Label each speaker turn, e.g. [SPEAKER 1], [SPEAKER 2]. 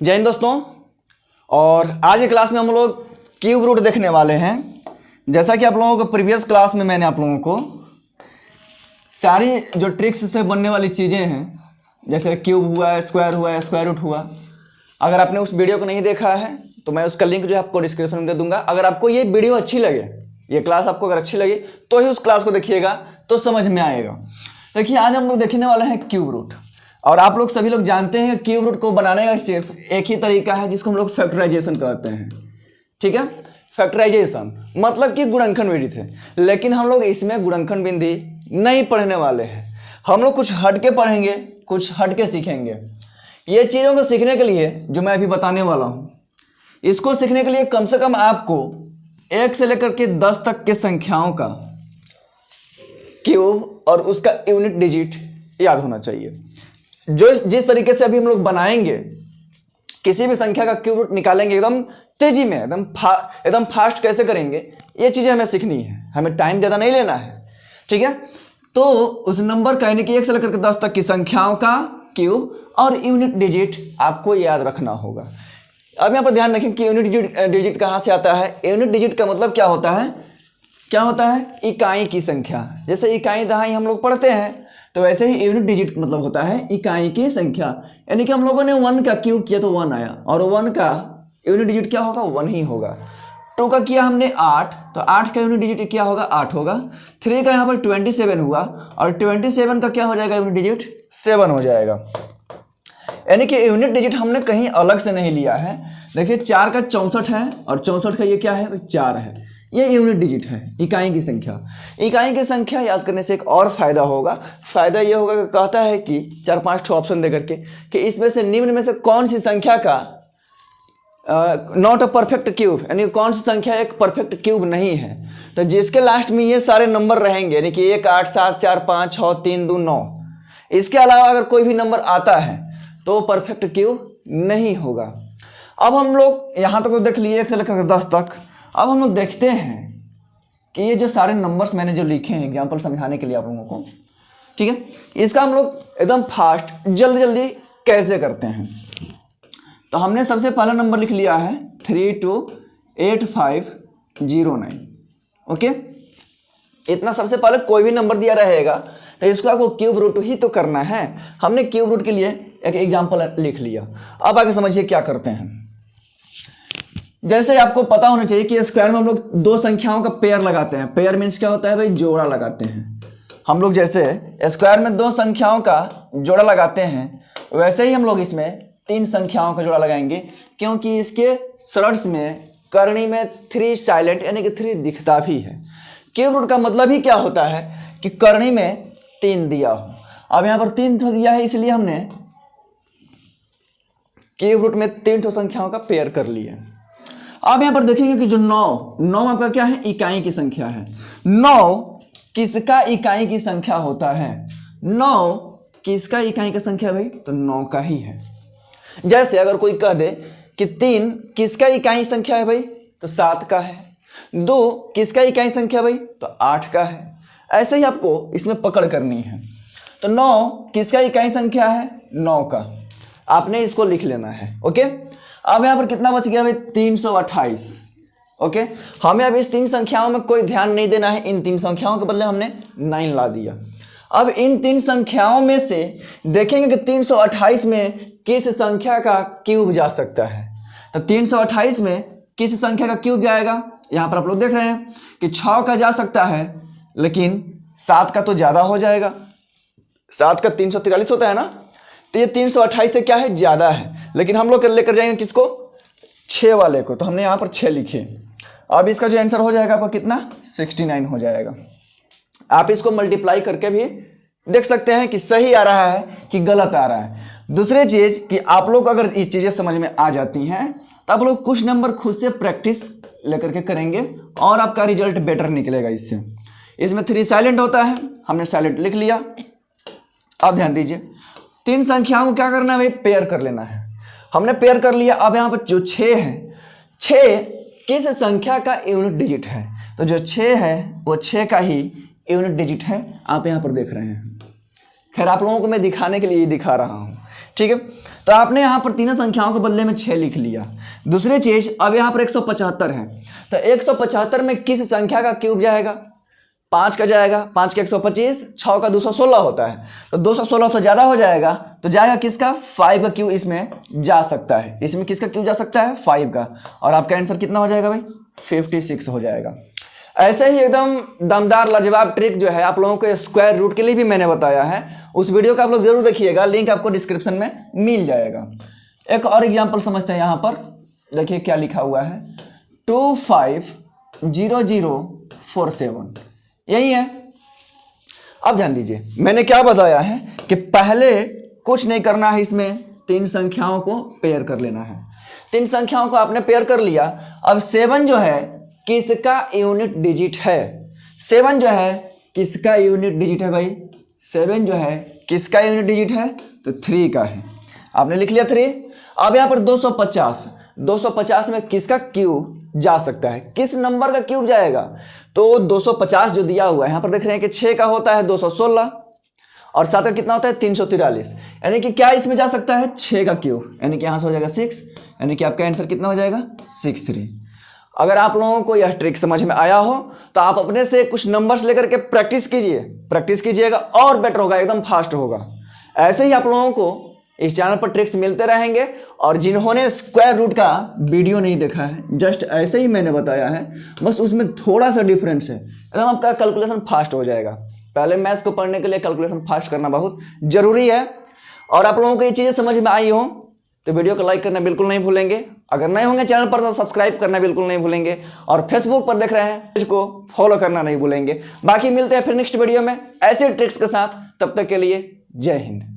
[SPEAKER 1] जय हिंद दोस्तों। और आज की क्लास में हम लोग क्यूब रूट देखने वाले हैं। जैसा कि आप लोगों को प्रीवियस क्लास में मैंने आप लोगों को सारी जो ट्रिक्स से बनने वाली चीज़ें हैं, जैसे क्यूब हुआ, स्क्वायर रूट हुआ, अगर आपने उस वीडियो को नहीं देखा है तो मैं उसका लिंक जो है आपको डिस्क्रिप्शन में दे दूंगा। अगर आपको ये वीडियो अच्छी लगे, ये क्लास आपको अगर अच्छी लगे तो ही उस क्लास को देखिएगा, तो समझ में आएगा। देखिए, आज हम लोग देखने वाले हैं क्यूब रूट। और आप लोग सभी लोग जानते हैं कि क्यूब रूट को बनाने का सिर्फ एक ही तरीका है, जिसको हम लोग फैक्टराइजेशन कहते हैं। ठीक है, फैक्टराइजेशन मतलब कि गुणनखंड विधि थे, लेकिन हम लोग इसमें गुणनखंड विधि नहीं पढ़ने वाले हैं। हम लोग कुछ हट के पढ़ेंगे, कुछ हट के सीखेंगे। ये चीज़ों को सीखने के लिए जो मैं अभी बताने वाला हूँ, इसको सीखने के लिए कम से कम आपको 1 से लेकर के 10 तक के संख्याओं का क्यूब और उसका यूनिट डिजिट याद होना चाहिए। जो जिस तरीके से अभी हम लोग बनाएंगे, किसी भी संख्या का क्यूब रूट निकालेंगे एकदम तेजी में, एकदम फास्ट कैसे करेंगे, ये चीज़ें हमें सीखनी है। हमें टाइम ज़्यादा नहीं लेना है। ठीक है, तो उस नंबर का यानी कि 1 से लेकर के 10 तक की संख्याओं का क्यूब और यूनिट डिजिट आपको याद रखना होगा। अब यहाँ पर ध्यान रखें कि यूनिट डिजिट कहाँ से आता है। यूनिट डिजिट का मतलब क्या होता है? इकाई की संख्या। जैसे इकाई दहाई हम लोग पढ़ते हैं, तो वैसे ही यूनिट डिजिट मतलब होता है इकाई की संख्या। यानी कि हम लोगों ने 1 का क्यूब किया तो 1 आया, और 1 का यूनिट डिजिट क्या होगा? 1 ही होगा। 2 का किया हमने 8, तो 8 का यूनिट डिजिट क्या होगा? 8 होगा। 3 का यहाँ पर 27 हुआ, और 27 का क्या हो जाएगा? यूनिट डिजिट 7 हो जाएगा। यानी कि यूनिट डिजिट हमने कहीं अलग से नहीं लिया है। देखिए, 4 का 64 है, और 64 का ये क्या है? 4 है। ये यूनिट डिजिट है, इकाई की संख्या। इकाई की संख्या याद करने से एक और फायदा होगा। फायदा ये होगा कि कहता है कि 4-5 ऑप्शन दे करके कि इसमें से निम्न में से कौन सी संख्या का नॉट अ परफेक्ट क्यूब, यानी कौन सी संख्या एक परफेक्ट क्यूब नहीं है। तो जिसके लास्ट में ये सारे नंबर रहेंगे, यानी कि 1, 8, 7, 4, 5, 6, 3, 2, 9, इसके अलावा अगर कोई भी नंबर आता है तो परफेक्ट क्यूब नहीं होगा। अब हम लोग यहाँ तक तो देख लिए 1 से लेकर 10 तक। अब हम लोग देखते हैं कि ये जो सारे नंबर्स मैंने जो लिखे हैं एग्जाम्पल समझाने के लिए आप लोगों को, ठीक है, इसका हम लोग एकदम फास्ट जल्दी जल्दी कैसे करते हैं। तो हमने सबसे पहला नंबर लिख लिया है 328509। ओके, इतना सबसे पहले कोई भी नंबर दिया रहेगा तो इसको आपको क्यूब रूट ही तो करना है। हमने क्यूब रूट के लिए एक एग्जाम्पल लिख लिया। अब आगे समझिए क्या करते हैं। जैसे आपको पता होना चाहिए कि स्क्वायर में हम लोग 2 संख्याओं का पेयर लगाते हैं। पेयर मीन्स क्या होता है भाई? जोड़ा लगाते हैं। हम लोग जैसे स्क्वायर में 2 संख्याओं का जोड़ा लगाते हैं, वैसे ही हम लोग इसमें 3 संख्याओं का जोड़ा लगाएंगे, क्योंकि इसके शर्ट्स में करनी में 3 साइलेंट यानी कि 3 दिखता भी है। क्यूब रूट का मतलब ही क्या होता है कि करनी में 3 दिया हो। अब यहाँ पर 3 दिया है, इसलिए हमने क्यूब रूट में 3 संख्याओं का पेयर कर लिया। अब यहाँ पर देखेंगे कि जो 9 आपका क्या है? इकाई की संख्या है। 9 किसका इकाई की संख्या होता है? 9 किसका इकाई की संख्या भाई? तो 9 का ही है। जैसे अगर कोई कह दे कि 3 किसका इकाई संख्या है भाई? तो 7 का है। 2 किसका इकाई संख्या भाई? तो 8 का है। ऐसे ही आपको इसमें पकड़ करनी है। तो 9 किसका इकाई संख्या है? 9 का। आपने इसको लिख लेना है। ओके, अब यहाँ पर कितना बच गया भाई? 328। ओके, हमें अब इस 3 संख्याओं में कोई ध्यान नहीं देना है। इन 3 संख्याओं के बदले हमने 9 ला दिया। अब इन 3 संख्याओं में से देखेंगे कि 328 में किस संख्या का क्यूब जा सकता है। तो 328 में किस संख्या का क्यूब जाएगा? यहाँ पर आप लोग देख रहे हैं कि 6 का जा सकता है, लेकिन 7 का तो ज़्यादा हो जाएगा। 7 का 343 होता है ना, तो ये 328 से क्या है? ज़्यादा है। लेकिन हम लोग लेकर जाएंगे किसको? 6 वाले को। तो हमने यहाँ पर 6 लिखे। अब इसका जो आंसर हो जाएगा आपका कितना? 69 हो जाएगा। आप इसको मल्टीप्लाई करके भी देख सकते हैं कि सही आ रहा है कि गलत आ रहा है। दूसरी चीज़ कि आप लोग अगर ये चीज़ें समझ में आ जाती हैं तो आप लोग कुछ नंबर खुद से प्रैक्टिस लेकर के करेंगे और आपका रिजल्ट बेटर निकलेगा इससे। इसमें 3 साइलेंट होता है, हमने साइलेंट लिख लिया। अब ध्यान दीजिए, 3 संख्याओं को क्या करना है भाई? पेयर कर लेना है। हमने पेयर कर लिया। अब यहाँ पर जो 6 है, 6 किस संख्या का यूनिट डिजिट है? तो जो 6 है वो 6 का ही यूनिट डिजिट है। आप यहाँ पर देख रहे हैं। खैर, आप लोगों को मैं दिखाने के लिए दिखा रहा हूँ। ठीक है, तो आपने यहाँ पर तीनों संख्याओं के बदले में 6 लिख लिया। दूसरी चीज, अब यहाँ पर 175 है, तो 175 में किस संख्या का क्यूब जाएगा? 5 का जाएगा, 5 का 125, 6 का 216 होता है, तो 216 तो ज्यादा हो जाएगा, तो जाएगा किसका? 5 का क्यूब इसमें जा सकता है। इसमें किसका क्यूब जा सकता है? 5 का। और आपका आंसर कितना हो जाएगा भाई? 56 हो जाएगा। ऐसे ही एकदम दमदार लाजवाब ट्रिक जो है आप लोगों को स्क्वायर रूट के लिए भी मैंने बताया है, उस वीडियो को आप लोग जरूर देखिएगा, लिंक आपको डिस्क्रिप्शन में मिल जाएगा। एक और एग्जांपल समझते हैं। यहाँ पर देखिए क्या लिखा हुआ है, 250047, यही है। अब ध्यान दीजिए, मैंने क्या बताया है कि पहले कुछ नहीं करना है, इसमें 3 संख्याओं को पेयर कर लेना है। 3 संख्याओं को आपने पेयर कर लिया। अब 7 जो है किसका यूनिट डिजिट है? 7 जो है किसका यूनिट डिजिट है भाई? 7 जो है किसका यूनिट डिजिट है? तो 3 का है। आपने लिख लिया 3। अब यहाँ पर 250 में किसका क्यूब जा सकता है? किस नंबर का क्यूब जाएगा? तो 250 जो दिया हुआ है यहाँ पर देख रहे हैं कि 6 का होता है 216 और 7 का कितना होता है 343, यानी कि क्या इसमें जा सकता है? 6 का क्यूब, यानी कि यहाँ से हो जाएगा 6, यानी कि आपका आंसर कितना हो जाएगा? 63। अगर आप लोगों को यह ट्रिक समझ में आया हो तो आप अपने से कुछ नंबर्स लेकर के प्रैक्टिस कीजिएगा और बेटर होगा, एकदम फास्ट होगा। ऐसे ही आप लोगों को इस चैनल पर ट्रिक्स मिलते रहेंगे। और जिन्होंने स्क्वायर रूट का वीडियो नहीं देखा है, जस्ट ऐसे ही मैंने बताया है, बस उसमें थोड़ा सा डिफरेंस है, एकदम आपका कैलकुलेशन फास्ट हो जाएगा। पहले मैथ्स को पढ़ने के लिए कैलकुलेशन फास्ट करना बहुत जरूरी है। और आप लोगों को ये चीज़ें समझ में आई हो तो वीडियो को लाइक करना बिल्कुल नहीं भूलेंगे। अगर नए होंगे चैनल पर तो सब्सक्राइब करना बिल्कुल नहीं भूलेंगे। और फेसबुक पर देख रहे हैं पेज को फॉलो करना नहीं भूलेंगे। बाकी मिलते हैं फिर नेक्स्ट वीडियो में ऐसे ट्रिक्स के साथ। तब तक के लिए जय हिंद।